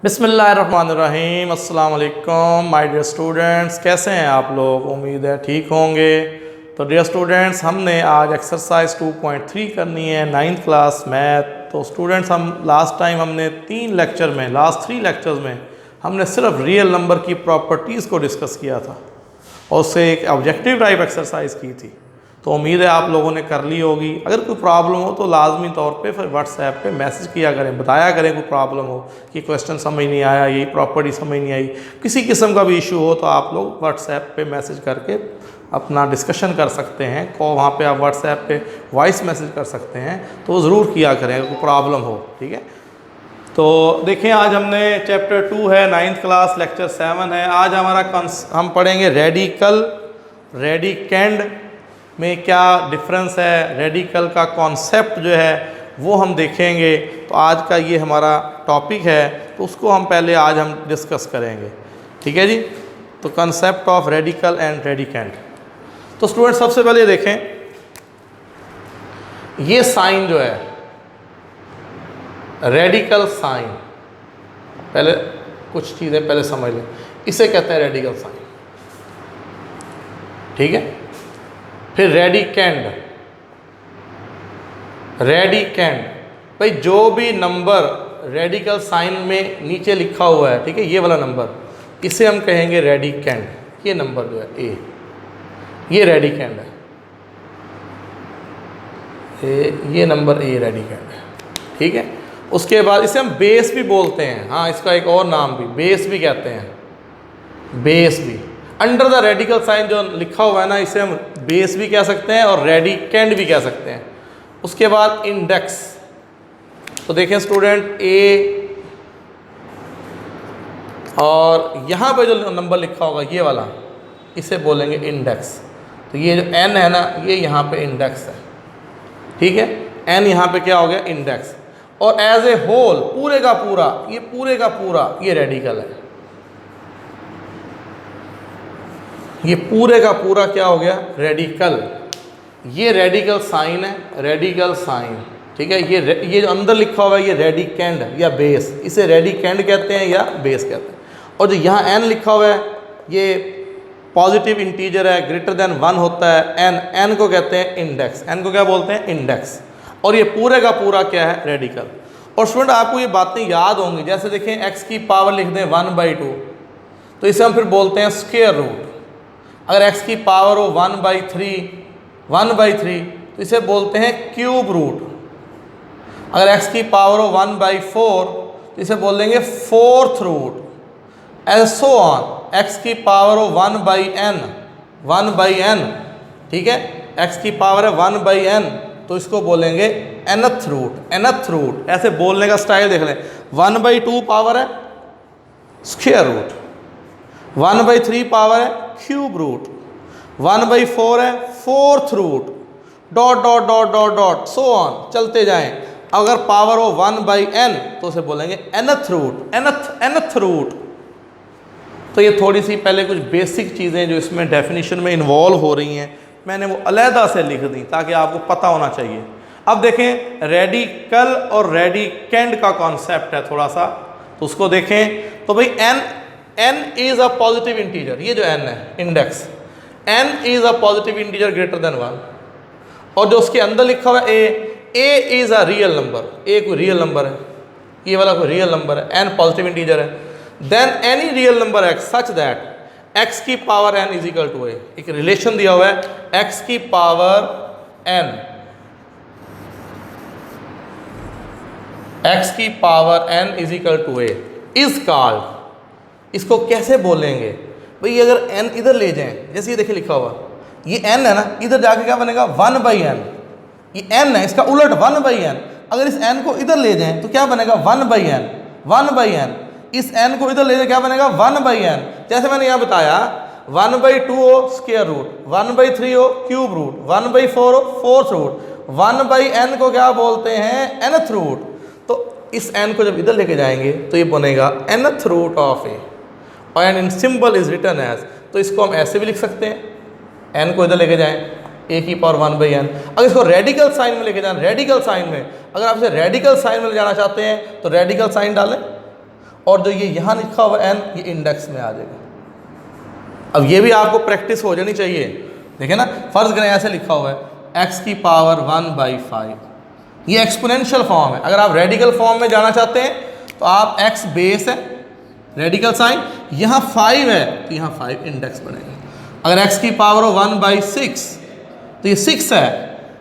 बिस्मिल्लाहिर्रहमानिर्रहीम। अस्सलाम वालेकुम माय डियर स्टूडेंट्स, कैसे हैं आप लोग? उम्मीद है ठीक होंगे। तो डियर स्टूडेंट्स, हमने आज एक्सरसाइज 2.3 करनी है 9th क्लास मैथ। तो स्टूडेंट्स, हम लास्ट टाइम हमने लास्ट थ्री लेक्चर्स में हमने सिर्फ रियल नंबर की प्रॉपर्टीज़ को डिस्कस किया था और उससे एक ऑब्जेक्टिव टाइप एक्सरसाइज की थी। तो उम्मीद है आप लोगों ने कर ली होगी। अगर कोई प्रॉब्लम हो तो लाजमी तौर पे फिर व्हाट्सएप पे मैसेज किया करें, बताया करें कोई प्रॉब्लम हो कि क्वेश्चन समझ नहीं आया, यही प्रॉपर्टी समझ नहीं आई, किसी किस्म का भी इशू हो तो आप लोग व्हाट्सएप पे मैसेज करके अपना डिस्कशन कर सकते हैं। को वहाँ पे आप व्हाट्सएप पे वॉइस मैसेज कर सकते हैं, तो ज़रूर किया करें अगर कोई प्रॉब्लम हो, ठीक है। तो देखें, आज हमने चैप्टर 2 है 9th क्लास, लेक्चर 7 है। आज हमारा हम पढ़ेंगे रेडिकल, रेडिकेंड में क्या डिफरेंस है, रेडिकल का कॉन्सेप्ट जो है वो हम देखेंगे। तो आज का ये हमारा टॉपिक है, तो उसको हम पहले आज हम डिस्कस करेंगे, ठीक है जी। तो concept of radical and radicand. तो स्टूडेंट, सबसे पहले देखें, ये साइन जो है रेडिकल साइन, पहले कुछ चीज़ें पहले समझ लें। इसे कहते हैं रेडिकल साइन, ठीक है। फिर रेडिकेंड, रेडिकेंड भाई जो भी नंबर रेडिकल साइन में नीचे लिखा हुआ है, ठीक है, ये वाला नंबर, इसे हम कहेंगे रेडिकेंड। ये नंबर जो है ए, ये रेडिकेंड है, ये नंबर ए रेडिकेंड है, ठीक है। उसके बाद इसे हम बेस भी बोलते हैं, हाँ, इसका एक और नाम भी बेस भी कहते हैं, बेस भी। अंडर द रेडिकल साइन जो लिखा हुआ है ना, इसे हम बेस भी कह सकते हैं और रेडिकेंड भी कह सकते हैं। उसके बाद इंडेक्स, तो देखें स्टूडेंट, ए और यहाँ पे जो नंबर लिखा होगा ये वाला, इसे बोलेंगे इंडेक्स। तो ये जो एन है ना, ये यहाँ पे इंडेक्स है, ठीक है। एन यहाँ पे क्या हो गया, इंडेक्स। और एज ए होल, पूरे का पूरा, ये पूरे का पूरा ये रेडिकल है, ये पूरे का पूरा क्या हो गया, रेडिकल। ये रेडिकल साइन है, रेडिकल साइन, ठीक है। ये जो अंदर लिखा हुआ है ये रेडिकेंड या बेस, इसे रेडिकेंड कहते हैं या बेस कहते हैं। और जो यहाँ एन लिखा हुआ है ये पॉजिटिव इंटीजर है, ग्रेटर देन 1 होता है। एन को कहते हैं इंडेक्स, एन को क्या बोलते हैं, इंडेक्स। और ये पूरे का पूरा क्या है, रेडिकल। और स्टूडेंट, आपको ये बातें याद होंगी, जैसे देखें एक्स की पावर लिख दें 1/2, तो इसे हम फिर बोलते हैं स्क्वायर रूट। अगर x की पावर हो 1/3, तो इसे बोलते हैं क्यूब रूट। अगर x की पावर हो 1/4, तो इसे बोल देंगे fourth root, and so on. x की पावर हो 1/n, ठीक है, x की पावर है 1/n, तो इसको बोलेंगे nth रूट, nth रूट। ऐसे बोलने का स्टाइल देख लें। 1/2 पावर है स्क्वायर रूट, 1/3 पावर है क्यूब रूट, 1/4 है fourth root, dot dot dot dot dot so on, चलते जाएं। अगर पावर हो 1/n, तो उसे बोलेंगे nth रूट, nth रूट। तो ये थोड़ी सी पहले कुछ बेसिक चीज़ें जो इसमें डेफिनेशन में इन्वॉल्व हो रही हैं, मैंने वो अलहदा से लिख दी ताकि आपको पता होना चाहिए। अब देखें, रेडिकल और रेडिकेंड का कॉन्सेप्ट है थोड़ा सा, तो उसको देखें। तो भाई n is a positive integer, ये जो n है index, n is a positive integer greater than 1। और जो उसके अंदर लिखा हुआ है a is a real number, a कोई रियल नंबर है, ये वाला कोई रियल नंबर है, n पॉजिटिव इंटीजर है। Then any real number x such that x की power n is equal to a, एक रिलेशन दिया हुआ है, x की पावर n, x की power n is equal to a is called. इसको कैसे बोलेंगे भाई, अगर n इधर ले जाएं, जैसे ये देखिए लिखा हुआ, ये n है ना, इधर जाके क्या बनेगा 1/n, ये n है, इसका उलट 1/n। अगर इस n को इधर ले जाएं तो क्या बनेगा 1/n, 1/n। इस n को इधर ले जाए क्या बनेगा 1/n। जैसे मैंने यहाँ बताया 1/2 हो स्क्वायर रूट, 1/3 हो क्यूब रूट, 1/4 हो फोर्थ रूट, 1/n को क्या बोलते हैं, nth रूट। तो इस n को जब इधर लेके जाएंगे तो ये बनेगा nth रूट ऑफ a, और इन सिंबल इज रिटन एज, तो इसको हम ऐसे भी लिख सकते हैं, n को इधर लेके जाएं a की पावर 1/n। अगर इसको रेडिकल साइन में लेके जाना, रेडिकल साइन में, अगर आप इसे रेडिकल साइन में ले जाना चाहते हैं तो रेडिकल साइन डालें और जो ये यहाँ लिखा हुआ n ये इंडेक्स में आ जाएगा। अब ये भी आपको प्रैक्टिस हो जानी चाहिए। देखिए ना, फर्ज करें ऐसे लिखा हुआ है x की पावर 1/5, ये एक्सपोनेंशियल फॉर्म है। अगर आप रेडिकल फॉर्म में जाना चाहते हैं तो आप x बेस है, रेडिकल साइन, यहाँ 5 है तो यहाँ 5 इंडेक्स बनेगा। अगर x की पावर हो 1/6 तो ये 6 है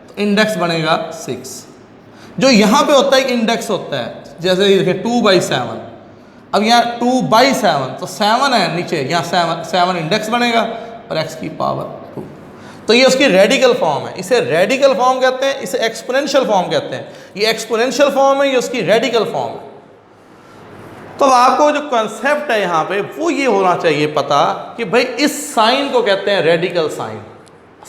तो इंडेक्स बनेगा 6। जो यहाँ पे होता है इंडेक्स होता है, जैसे ये देखिए 2/7, अब यहाँ 2/7 तो 7 है नीचे, यहाँ 7 इंडेक्स बनेगा और x की पावर 2। तो ये उसकी रेडिकल फॉर्म है, इसे रेडिकल फॉर्म कहते हैं, इसे एक्सपोनेंशियल फॉर्म कहते हैं। ये एक्सपोनेंशियल फॉर्म है, ये उसकी रेडिकल फॉर्म है। तो अब आपको जो कॉन्सेप्ट है यहाँ पे वो ये होना चाहिए पता कि भाई इस साइन को कहते हैं रेडिकल साइन।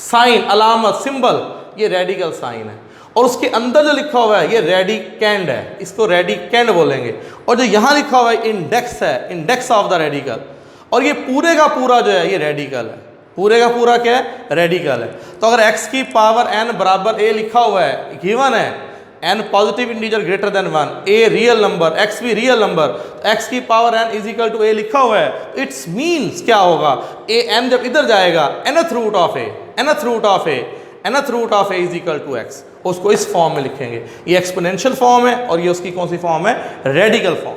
साइन, अलामत, सिंबल, ये रेडिकल साइन है। और उसके अंदर जो लिखा हुआ है ये रेडिकेंड है, इसको रेडिकेंड बोलेंगे। और जो यहाँ लिखा हुआ है इंडेक्स है, इंडेक्स ऑफ द रेडिकल। और ये पूरे का पूरा जो है ये रेडिकल है, पूरे का पूरा क्या है, रेडिकल है। तो अगर x की पावर n बराबर a लिखा हुआ है, गिवन है n positive integer greater than 1, a real number, x भी रियल नंबर, x की power n is equal to a लिखा हुआ है, इट्स मीन्स क्या होगा, a n जब इधर जाएगा nth root of a, nth root of a, nth root of a is equal to x, उसको इस फॉर्म में लिखेंगे। ये एक्सपोनेंशियल फॉर्म है और ये उसकी कौन सी फॉर्म है, रेडिकल फॉर्म।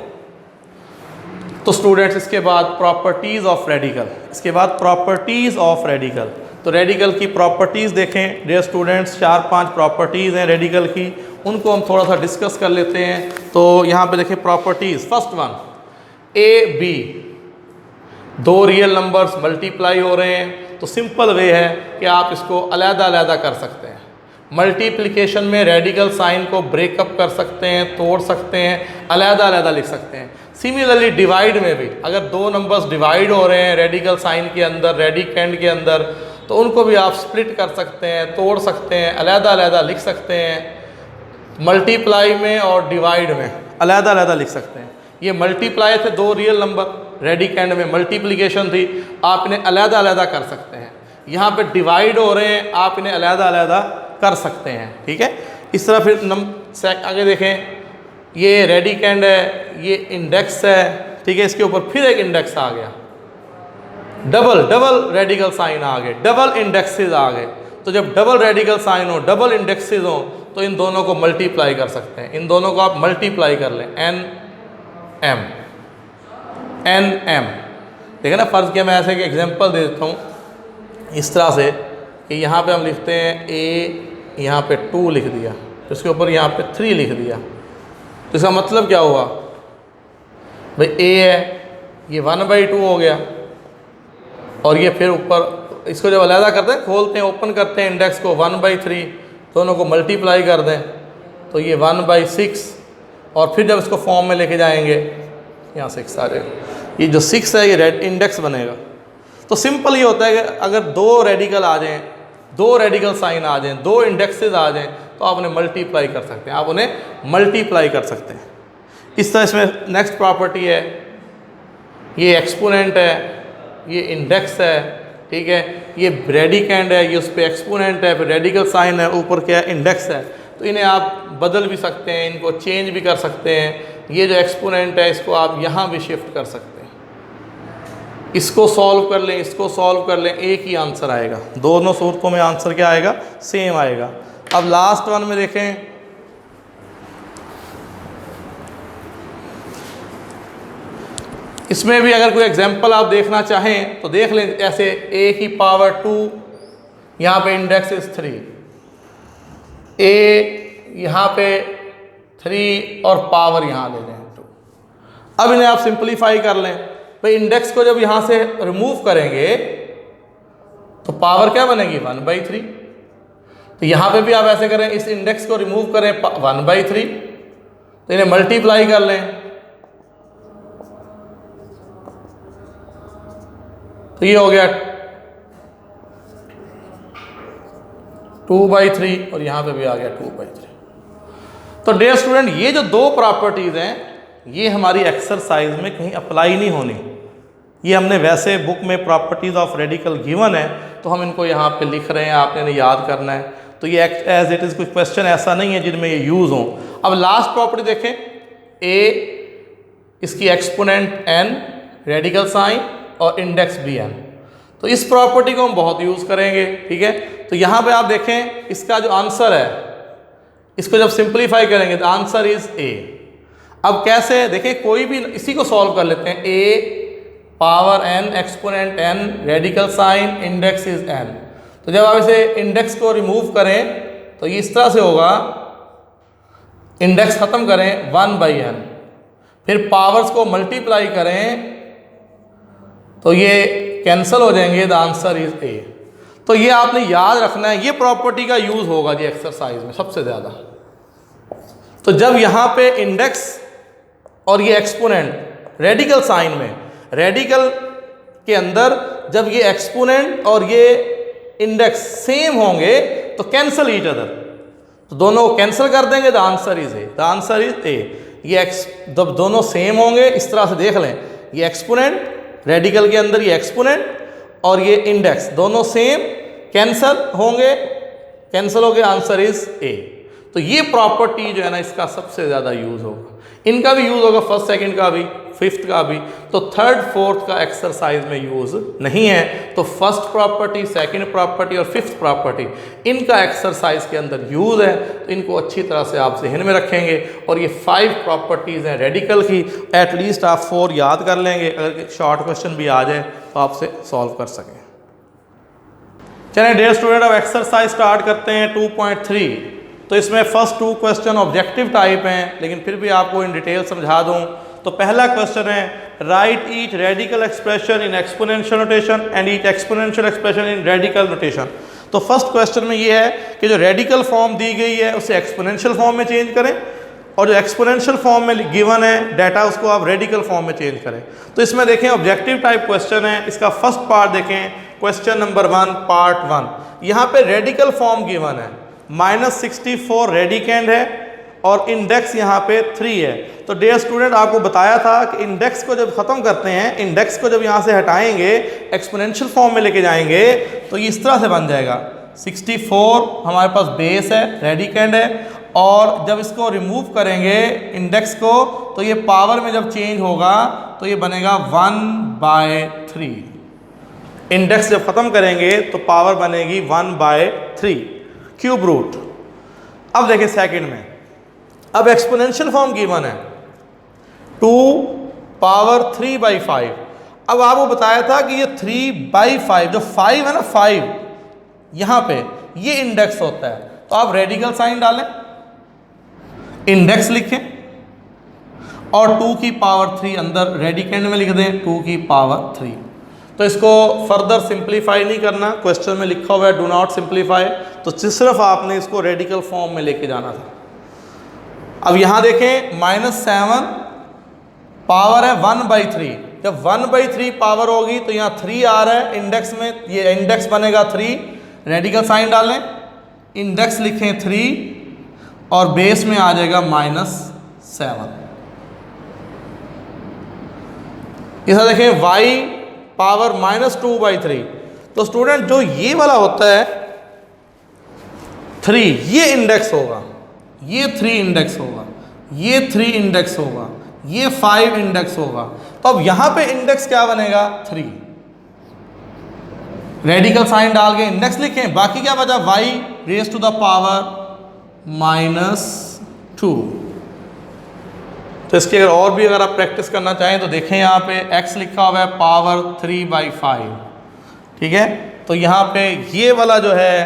तो स्टूडेंट्स इसके बाद प्रॉपर्टीज ऑफ रेडिकल, इसके बाद प्रॉपर्टीज ऑफ रेडिकल। तो रेडिकल की प्रॉपर्टीज देखें डियर स्टूडेंट्स, 4-5 प्रॉपर्टीज हैं रेडिकल की, उनको हम थोड़ा सा डिस्कस कर लेते हैं। तो यहाँ पे देखें properties, first one, A B, दो रियल नंबर्स मल्टीप्लाई हो रहे हैं तो सिंपल वे है कि आप इसको अलग-अलग कर सकते हैं। मल्टीप्लिकेशन में रेडिकल साइन को ब्रेकअप कर सकते हैं, तोड़ सकते हैं, अलग-अलग लिख सकते हैं। सिमिलरली डिवाइड में भी अगर दो नंबर्स डिवाइड हो रहे हैं रेडिकल साइन के अंदर, रेडिकेंड के अंदर, तो उनको भी आप स्प्लिट कर सकते हैं, तोड़ सकते हैं, अलग-अलग लिख सकते हैं। मल्टीप्लाई में और डिवाइड में अलग-अलग लिख सकते हैं। ये मल्टीप्लाई थे दो रियल नंबर, रेडिकेंड में मल्टीप्लिकेशन थी, आप इन्हें अलग-अलग कर सकते हैं। यहाँ पे डिवाइड हो रहे हैं, आप इन्हें अलग-अलग कर सकते हैं, ठीक है। इस तरह फिर आगे देखें, ये रेडिकेंड है, ये इंडेक्स है, ठीक है, इसके ऊपर फिर एक इंडेक्स आ गया, डबल रेडिकल साइन आ गए, डबल इंडेक्सेस आ गए। तो जब डबल रेडिकल साइन हो, डबल इंडेक्सेस हो, तो इन दोनों को मल्टीप्लाई कर सकते हैं। इन दोनों को आप मल्टीप्लाई कर लें, एन एम। देखिए ना, फर्ज किया मैं ऐसे एक एग्जांपल दे देता हूँ इस तरह से कि यहाँ पे हम लिखते हैं ए, यहाँ पे 2 लिख दिया, तो इसके ऊपर यहाँ पे 3 लिख दिया। तो इसका मतलब क्या हुआ भाई, ए है, ये 1/2 हो गया, और ये फिर ऊपर इसको जब अलग करते हैं, खोलते हैं, ओपन करते हैं इंडेक्स को, 1/3, दोनों को मल्टीप्लाई कर दें तो ये 1/6, और फिर जब इसको फॉर्म में लेके जाएंगे यहाँ 6 आ जाएगा। ये जो 6 है ये रेड इंडेक्स बनेगा। तो सिंपल ये होता है कि अगर दो रेडिकल आ जाएं, दो रेडिकल साइन आ जाएं, दो इंडेक्सेस आ जाएं, तो आप उन्हें मल्टीप्लाई कर सकते हैं, आप उन्हें मल्टीप्लाई कर सकते हैं। इस तरह इसमें नेक्स्ट प्रॉपर्टी है, ये एक्सपोनेंट है, ये इंडेक्स है, ठीक है, ये रेडिकेंड है, ये उस पर एक्सपोनेंट है, फिर रेडिकल साइन है, ऊपर क्या है, इंडेक्स है। तो इन्हें आप बदल भी सकते हैं, इनको चेंज भी कर सकते हैं। ये जो एक्सपोनेंट है इसको आप यहाँ भी शिफ्ट कर सकते हैं, इसको सॉल्व कर लें, इसको सॉल्व कर लें, एक ही आंसर आएगा। दोनों सूरतों में आंसर क्या आएगा, सेम आएगा। अब लास्ट वन में देखें, इसमें भी अगर कोई एग्जांपल आप देखना चाहें तो देख लें। ऐसे a की पावर 2, यहाँ पे इंडेक्स इज 3, a यहाँ पे 3 और पावर यहाँ ले लें 2। अब इन्हें आप सिंप्लीफाई कर लें। भाई इंडेक्स को जब यहाँ से रिमूव करेंगे तो पावर क्या बनेगी, 1/3। तो यहाँ पे भी आप ऐसे करें, इस इंडेक्स को रिमूव करें 1/3, तो इन्हें मल्टीप्लाई कर लें तो ये हो गया 2/3, और यहाँ पे भी आ गया 2/3। तो डियर स्टूडेंट, ये जो दो प्रॉपर्टीज़ हैं ये हमारी एक्सरसाइज में कहीं अप्लाई नहीं होनी। ये हमने वैसे बुक में प्रॉपर्टीज़ ऑफ रेडिकल गिवन है तो हम इनको यहाँ पे लिख रहे हैं, आपने इन्हें याद करना है। तो ये एज इट इज़ कुछ क्वेश्चन ऐसा नहीं है जिनमें ये यूज़ हो। अब लास्ट प्रॉपर्टी देखें, ए इसकी एक्सपोनेंट n, रेडिकल साइन और इंडेक्स भी n। तो इस प्रॉपर्टी को हम बहुत यूज़ करेंगे, ठीक है। तो यहाँ पे आप देखें इसका जो आंसर है, इसको जब सिंप्लीफाई करेंगे तो आंसर इज a। अब कैसे देखें, कोई भी इसी को सॉल्व कर लेते हैं। a power n exponent n radical sign index is n। तो जब आप इसे इंडेक्स को रिमूव करें तो ये इस तरह से होगा, इंडेक्स खत्म करें 1/n, फिर पावर्स को मल्टीप्लाई करें तो ये कैंसिल हो जाएंगे, द आंसर इज a। तो ये आपने याद रखना है, ये प्रॉपर्टी का यूज होगा जी एक्सरसाइज में सबसे ज़्यादा। तो जब यहाँ पे इंडेक्स और ये एक्सपोनेंट रेडिकल साइन में, रेडिकल के अंदर जब ये एक्सपोनेंट और ये इंडेक्स सेम होंगे तो कैंसिल ईच अदर, तो दोनों को कैंसिल कर देंगे, the answer is a. The answer is a. ये जब दोनों सेम होंगे इस तरह से देख लें, ये एक्सपोनेंट रेडिकल के अंदर, ये एक्सपोनेंट और ये इंडेक्स दोनों सेम, कैंसिल होंगे, कैंसिल हो गया, आंसर इज ए। तो ये प्रॉपर्टी जो है ना इसका सबसे ज़्यादा यूज़ होगा। इनका भी यूज़ होगा, फर्स्ट सेकंड का भी, फिफ्थ का भी। तो थर्ड फोर्थ का एक्सरसाइज में यूज़ नहीं है। तो फर्स्ट प्रॉपर्टी, सेकंड प्रॉपर्टी और फिफ्थ प्रॉपर्टी इनका एक्सरसाइज के अंदर यूज़ है। तो इनको अच्छी तरह से आप जहन में रखेंगे। और ये 5 प्रॉपर्टीज़ हैं रेडिकल की, एटलीस्ट आप 4 याद कर लेंगे, अगर शॉर्ट क्वेश्चन भी आ जाए तो आपसे सॉल्व कर सकें। चलिए डियर स्टूडेंट, अब एक्सरसाइज स्टार्ट करते हैं 2.3। तो इसमें फर्स्ट 2 क्वेश्चन ऑब्जेक्टिव टाइप हैं, लेकिन फिर भी आपको इन डिटेल समझा दूं। तो पहला क्वेश्चन है, right each radical expression in exponential notation and each exponential expression in radical notation. तो फर्स्ट क्वेश्चन में ये है कि जो रेडिकल फॉर्म दी गई है उसे एक्सपोनेंशियल फॉर्म में चेंज करें, और जो एक्सपोनेंशियल फॉर्म में गिवन है डाटा उसको आप रेडिकल फॉर्म में चेंज करें। तो इसमें देखें ऑब्जेक्टिव टाइप क्वेश्चन है, इसका फर्स्ट पार्ट देखें, क्वेश्चन नंबर 1 पार्ट 1। यहाँ पे रेडिकल फॉर्म गिवन है, -64 रेडिकेंड है और इंडेक्स यहाँ पे 3 है। तो डियर स्टूडेंट आपको बताया था कि इंडेक्स को जब ख़त्म करते हैं, इंडेक्स को जब यहाँ से हटाएंगे, एक्सपोनेंशियल फॉर्म में लेके जाएंगे तो ये इस तरह से बन जाएगा। 64 हमारे पास बेस है, रेडिकेंड है, और जब इसको रिमूव करेंगे इंडेक्स को तो ये पावर में जब चेंज होगा तो ये बनेगा 1/3। इंडेक्स जब ख़त्म करेंगे तो पावर बनेगी 1/3 क्यूब रूट। अब देखिए सेकंड में, अब एक्सपोनेंशियल फॉर्म गिवन है 2 पावर 3/5। अब आपको बताया था कि ये 3/5, जो 5 है ना, 5 यहाँ पे ये इंडेक्स होता है। तो आप रेडिकल साइन डालें, इंडेक्स लिखें और 2 की पावर 3 अंदर रेडिकेंड में लिख दें 2 की पावर 3। तो इसको फर्दर सिंप्लीफाई नहीं करना, क्वेश्चन में लिखा हुआ है डू नॉट सिंप्लीफाई, तो सिर्फ आपने इसको रेडिकल फॉर्म में लेके जाना था। अब यहाँ देखें -7 पावर है 1/3। जब 1/3 पावर होगी तो यहाँ 3 आ रहा है इंडेक्स में, ये इंडेक्स बनेगा 3, रेडिकल साइन डालें, इंडेक्स लिखें 3 और बेस में आ जाएगा -7। इसे देखें y पावर -2/3। तो स्टूडेंट जो ये वाला होता है 3, ये इंडेक्स होगा, ये 3 इंडेक्स होगा, ये 3 इंडेक्स होगा, ये 5 इंडेक्स होगा। तो अब यहां पे इंडेक्स क्या बनेगा 3, रेडिकल साइन डाल के इंडेक्स लिखें, बाकी क्या बचा y raise to the power -2। तो इसकी और भी अगर आप प्रैक्टिस करना चाहें तो देखें, यहाँ पे x लिखा हुआ है पावर 3/5, ठीक है। तो यहाँ पे ये वाला जो है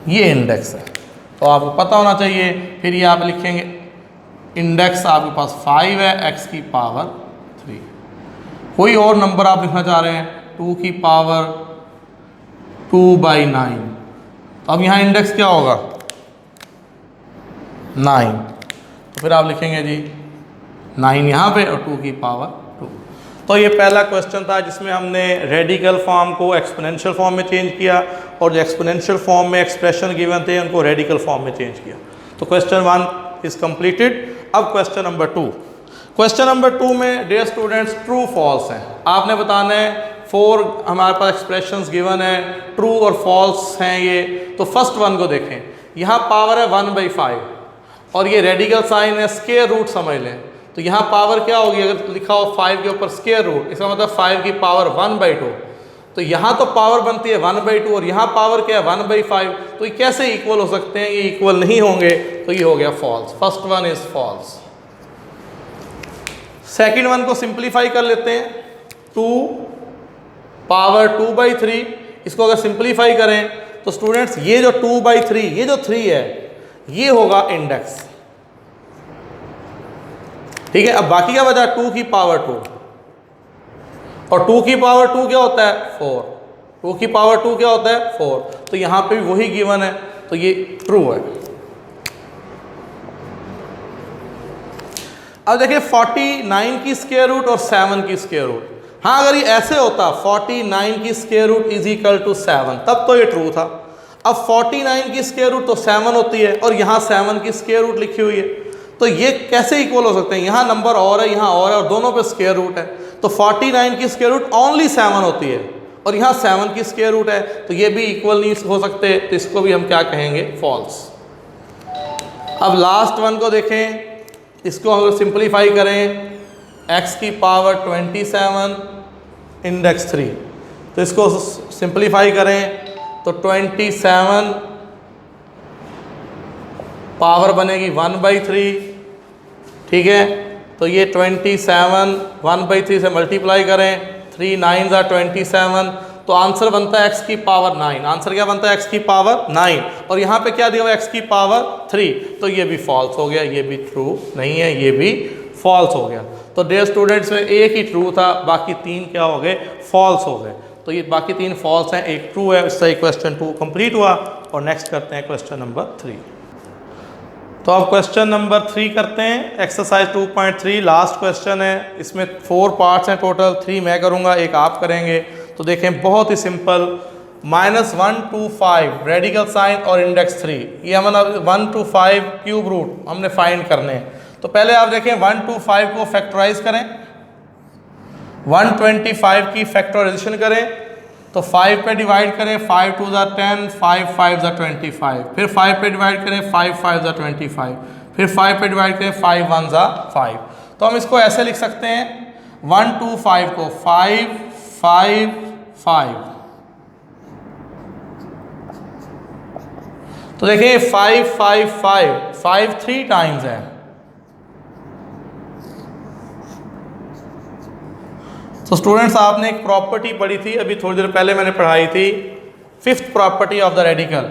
ये इंडेक्स है, तो आपको पता होना चाहिए। फिर ये आप लिखेंगे इंडेक्स आपके पास 5 है, x की पावर 3। कोई और नंबर आप लिखना चाह रहे हैं, 2 की पावर 2/9। तो अब यहाँ इंडेक्स क्या होगा 9, तो फिर आप लिखेंगे जी 9 यहाँ पे और 2 की पावर 2। तो ये पहला क्वेश्चन था जिसमें हमने रेडिकल फॉर्म को एक्सपोनेंशियल फॉर्म में चेंज किया और जो एक्सपोनेंशियल फॉर्म में एक्सप्रेशन गिवन थे उनको रेडिकल फॉर्म में चेंज किया। तो क्वेश्चन 1 इज कंप्लीटेड। अब क्वेश्चन नंबर 2। क्वेश्चन नंबर 2 में डियर स्टूडेंट्स ट्रू फॉल्स हैं, आपने बताना है। 4 हमारे पास एक्सप्रेशंस गिवन है, ट्रू और फॉल्स हैं ये। तो फर्स्ट वन को देखें, यहाँ पावर है 1/5 और ये रेडिकल साइन है, स्क्वायर रूट समझ लें। तो यहाँ पावर क्या होगी, अगर लिखा हो 5 के ऊपर स्क्वायर रूट, इसका मतलब 5 की पावर 1/2। तो यहाँ तो पावर बनती है 1/2 और यहाँ पावर क्या है 1/5। तो ये कैसे इक्वल हो सकते हैं, ये इक्वल नहीं होंगे, तो ये हो गया false. First one is false. Second one को सिंप्लीफाई कर लेते हैं, 2 पावर 2/3। इसको अगर सिंप्लीफाई करें तो स्टूडेंट्स ये जो 2/3, ये जो 3 है, ये होगा इंडेक्स। ठीक है, अब बाकी क्या बचा, 2 की पावर 2, और 2 की पावर 2 क्या होता है 4। 2 की पावर 2 क्या होता है 4। तो यहां पे भी वही गिवन है, तो ये ट्रू है। अब देखिए 49 की स्क्वायर रूट और 7 की स्क्वायर रूट। हाँ, अगर ये ऐसे होता 49 की square root is equal to 7, तब तो ये ट्रू था। अब 49 की स्क्वायर रूट तो 7 होती है और यहाँ 7 की स्क्वायर रूट लिखी हुई है, तो ये कैसे इक्वल हो सकते हैं। यहाँ नंबर और है, यहाँ और है, और दोनों पे स्क्वायर रूट है। तो 49 की स्क्वायर रूट ओनली 7 होती है और यहाँ 7 की स्क्वायर रूट है, तो ये भी इक्वल नहीं हो सकते, तो इसको भी हम क्या कहेंगे, फॉल्स। अब लास्ट वन को देखें, इसको अगर सिंप्लीफाई करें, x की पावर 27 इंडेक्स 3, तो इसको सिंप्लीफाई करें तो 27 पावर बनेगी 1/3। ठीक है, तो ये 27 1/3 से मल्टीप्लाई करें, 3 9 ज़ा 27, तो आंसर बनता है x की पावर 9। आंसर क्या बनता है, x की पावर 9, और यहाँ पे क्या दिया हुआ x की पावर 3, तो ये भी फॉल्स हो गया, ये भी ट्रू नहीं है, ये भी फॉल्स हो गया। तो डियर स्टूडेंट्स में एक ही ट्रू था, बाकी 3 क्या हो गए, फॉल्स हो गए। तो ये बाकी 3 फॉल्स हैं, एक ट्रू है। इससे क्वेश्चन 2 कंप्लीट हुआ, और नेक्स्ट करते हैं क्वेश्चन नंबर 3। तो अब क्वेश्चन नंबर 3 करते हैं, एक्सरसाइज 2.3 लास्ट क्वेश्चन है। इसमें 4 पार्ट्स हैं टोटल, 3 मैं करूँगा, एक आप करेंगे। तो देखें, बहुत ही सिंपल, -1 to 5 रेडिकल साइन और इंडेक्स 3, ये हमारा 1 to 5 क्यूब रूट हमने फाइंड करने हैं। तो पहले आप देखें 1 to 5 को फैक्टराइज करें, 125 की फैक्टराइजेशन करें, तो 5 पे डिवाइड करें, 5 2 ज़ा 10, 5 5 ज़ा 25, फिर 5 पे डिवाइड करें, 5 5 ज़ा 25, फिर 5 पे डिवाइड करें, 5 1 ज़ा 5। तो हम इसको ऐसे लिख सकते हैं, 1 to 5 को 5 5 5। तो देखिए 5 5 5 5 3 टाइम्स है, तो स्टूडेंट्स आपने एक प्रॉपर्टी पढ़ी थी अभी थोड़ी देर पहले, मैंने पढ़ाई थी, 5th property of the radical.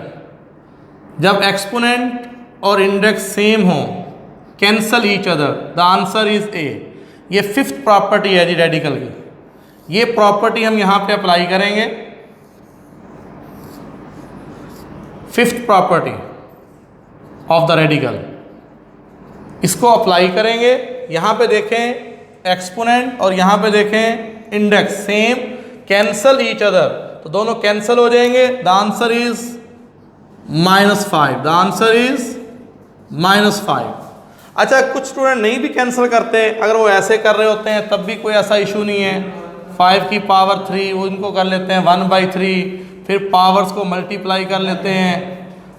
जब एक्सपोनेंट और इंडेक्स सेम हो, cancel each other, the answer is a. ये 5th प्रॉपर्टी है जी रेडिकल की। ये प्रॉपर्टी हम यहाँ पे अप्लाई करेंगे, 5th property of the radical, इसको अप्लाई करेंगे। यहाँ पे देखें एक्सपोनेंट और यहाँ पे देखें index same, cancel each other, तो दोनों कैंसल हो जाएंगे। The answer is -5, the answer is -5। अच्छा, कुछ स्टूडेंट नहीं भी कैंसिल करते, अगर वो ऐसे कर रहे होते हैं तब भी कोई ऐसा इशू नहीं है। 5 की पावर 3 वो इनको कर लेते हैं 1/3, फिर पावर्स को मल्टीप्लाई कर लेते हैं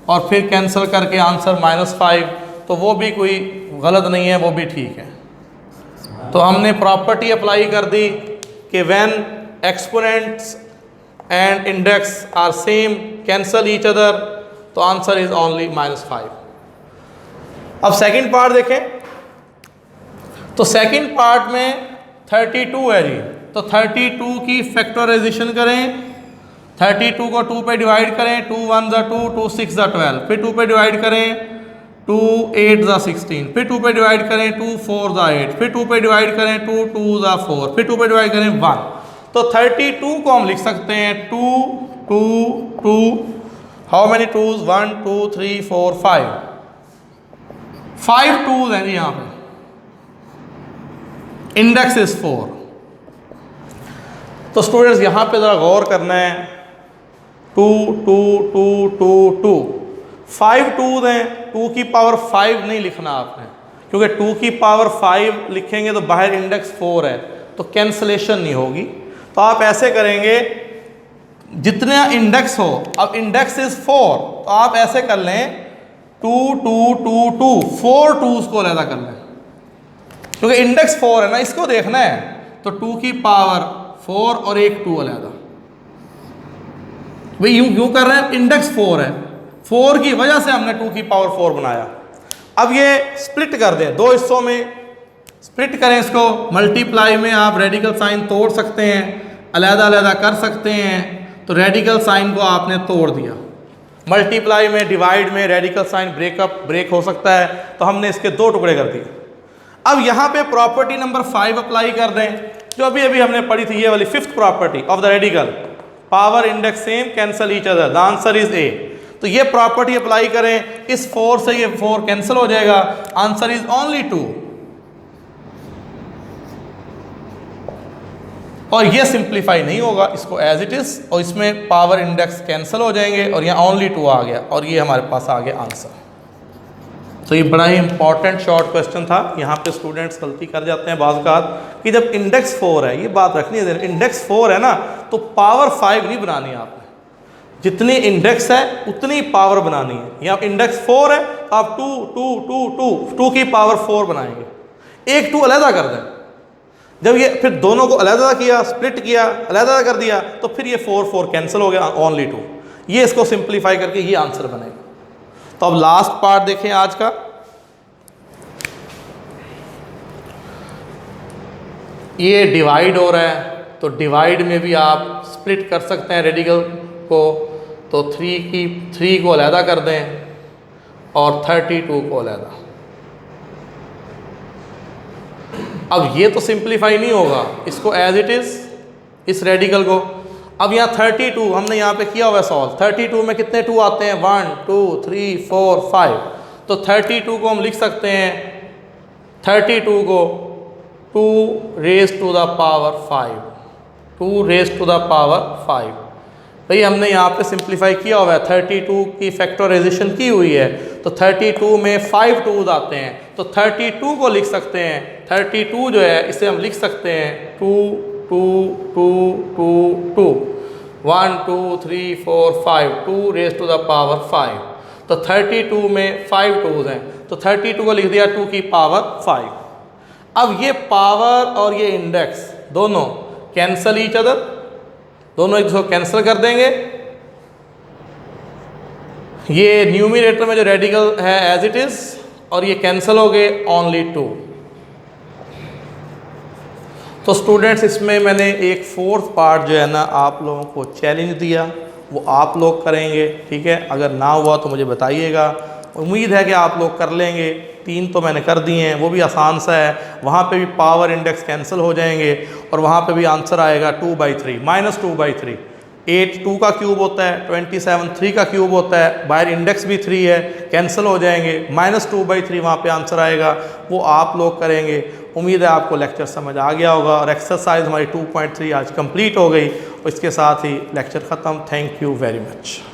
और फिर कैंसिल करके आंसर -5, तो वो भी कोई गलत नहीं है, वो भी ठीक है। तो हमने प्रॉपर्टी अप्लाई कर दी कि when exponents and index are same, cancel each other, तो आंसर इज ओनली -5। अब सेकंड पार्ट देखें, तो सेकंड पार्ट में 32 है जी, तो 32 की फैक्टराइजेशन करें, 32 को 2 पे डिवाइड करें, 2 1 ज़ा 2, 2 6 ज़ा 12, फिर 2 पे डिवाइड करें, 2 8 ज़ा 16, फिर 2 पे डिवाइड करें, 2 4 ज़ा 8, फिर 2 पे डिवाइड करें, 2 2 ज़ा 4, फिर 2 पे डिवाइड करें 1। तो 32 को हम लिख सकते हैं 2 2 2, हाउ मेनी टूज, 1 2 3 4 5 टूज हैं जी यहाँ पे, इंडेक्स इज 4। तो स्टूडेंट्स यहाँ पे ज़रा गौर करना है, 2 2 2 2 2, 5 टूज हैं, 2 की पावर 5 नहीं लिखना आपने, क्योंकि 2 की पावर 5 लिखेंगे तो बाहर इंडेक्स 4 है, तो कैंसलेशन नहीं होगी। तो आप ऐसे करेंगे, जितना इंडेक्स हो, अब इंडेक्स इज 4, तो आप ऐसे कर लें 2 2 2 2, 4 टूज को अलग कर लें, क्योंकि इंडेक्स 4 है ना, इसको देखना है। तो 2 की पावर 4 और एक 2 अलग, भाई यूं कर रहे हैं, इंडेक्स 4 है, 4 की वजह से हमने 2 की पावर 4 बनाया। अब ये स्प्लिट कर दें, दो हिस्सों में स्प्लिट करें इसको। मल्टीप्लाई में आप रेडिकल साइन तोड़ सकते हैं, अलग अलग कर सकते हैं। तो रेडिकल साइन को आपने तोड़ दिया। मल्टीप्लाई में, डिवाइड में रेडिकल साइन ब्रेक हो सकता है, तो हमने इसके दो टुकड़े कर दिए। अब यहाँ पे प्रॉपर्टी नंबर 5 अप्लाई कर दें, जो अभी अभी हमने पढ़ी थी, ये वाली 5th property of the radical, power index same cancel each other, the answer is a. तो ये प्रॉपर्टी अप्लाई करें, इस 4 से ये 4 कैंसिल हो जाएगा, आंसर इज ओनली 2। और ये सिंप्लीफाई नहीं होगा, इसको एज इट इज, और इसमें पावर इंडेक्स कैंसिल हो जाएंगे और यहाँ ओनली 2 आ गया, और ये हमारे पास आ गया आंसर। तो ये बड़ा ही इंपॉर्टेंट शॉर्ट क्वेश्चन था। यहाँ पे स्टूडेंट्स गलती कर जाते हैं बाज़ औक़ात कि जब इंडेक्स 4 है, ये बात रखनी है, इंडेक्स 4 है ना, तो पावर 5 नहीं बनानी है आपने, जितनी इंडेक्स है उतनी पावर बनानी है। यहाँ इंडेक्स 4 है तो आप 2 की पावर 4 बनाएंगे, एक 2 अलहदा कर दें। जब ये फिर दोनों को अलहदा किया, स्प्लिट किया, अलहदा कर दिया, तो फिर ये 4 कैंसिल हो गया, ओनली 2। ये इसको सिंप्लीफाई करके ये आंसर बनेगा। तो अब लास्ट पार्ट देखें आज का। ये डिवाइड हो रहा है, तो डिवाइड में भी आप स्प्लिट कर सकते हैं रेडिकल को। तो 3 को अलहदा कर दें और 32 को अलहदा। अब ये तो सिंप्लीफाई नहीं होगा, इसको एज इट इज, इस रेडिकल को। अब यहाँ 32 हमने यहाँ पे किया हुआ है सॉल्व। 32 में कितने 2 आते हैं, 1 2 3 4 5। तो 32 को हम लिख सकते हैं, 32 को 2 raise to the power 5, 2 raise to the power 5। भाई हमने यहाँ पे सिंप्लीफाई किया हुआ है, 32 की फैक्टराइजेशन की हुई है, तो 32 में 5 2s आते हैं, तो 32 को लिख सकते हैं। 32 जो है इसे हम लिख सकते हैं 2 2 2 2 2 1 2 3 4 5, 2 रेज़ टू द पावर 5। तो 32 में 5 2s हैं, तो 32 को लिख दिया 2 की पावर 5। अब ये पावर और ये इंडेक्स दोनों कैंसल ईच अदर, दोनों एक दूसरे को कैंसिल कर देंगे। ये न्यूमरेटर में जो रेडिकल है एज इट इज, और ये कैंसिल हो गए, ओनली 2। तो स्टूडेंट्स इसमें मैंने एक 4th पार्ट जो है ना आप लोगों को चैलेंज दिया, वो आप लोग करेंगे, ठीक है। अगर ना हुआ तो मुझे बताइएगा, उम्मीद है कि आप लोग कर लेंगे। 3 तो मैंने कर दिए हैं, वो भी आसान सा है, वहाँ पे भी पावर इंडेक्स कैंसिल हो जाएंगे और वहाँ पे भी आंसर आएगा 2/3 -2/3। 8 2 का क्यूब होता है, 27 3 का क्यूब होता है, बाहर इंडेक्स भी 3 है, कैंसिल हो जाएंगे, -2/3 वहाँ पे आंसर आएगा, वो आप लोग करेंगे। उम्मीद है आपको लेक्चर समझ आ गया होगा, और एक्सरसाइज हमारी 2.3 आज कंप्लीट हो गई, और इसके साथ ही लेक्चर ख़त्म। Thank you very much.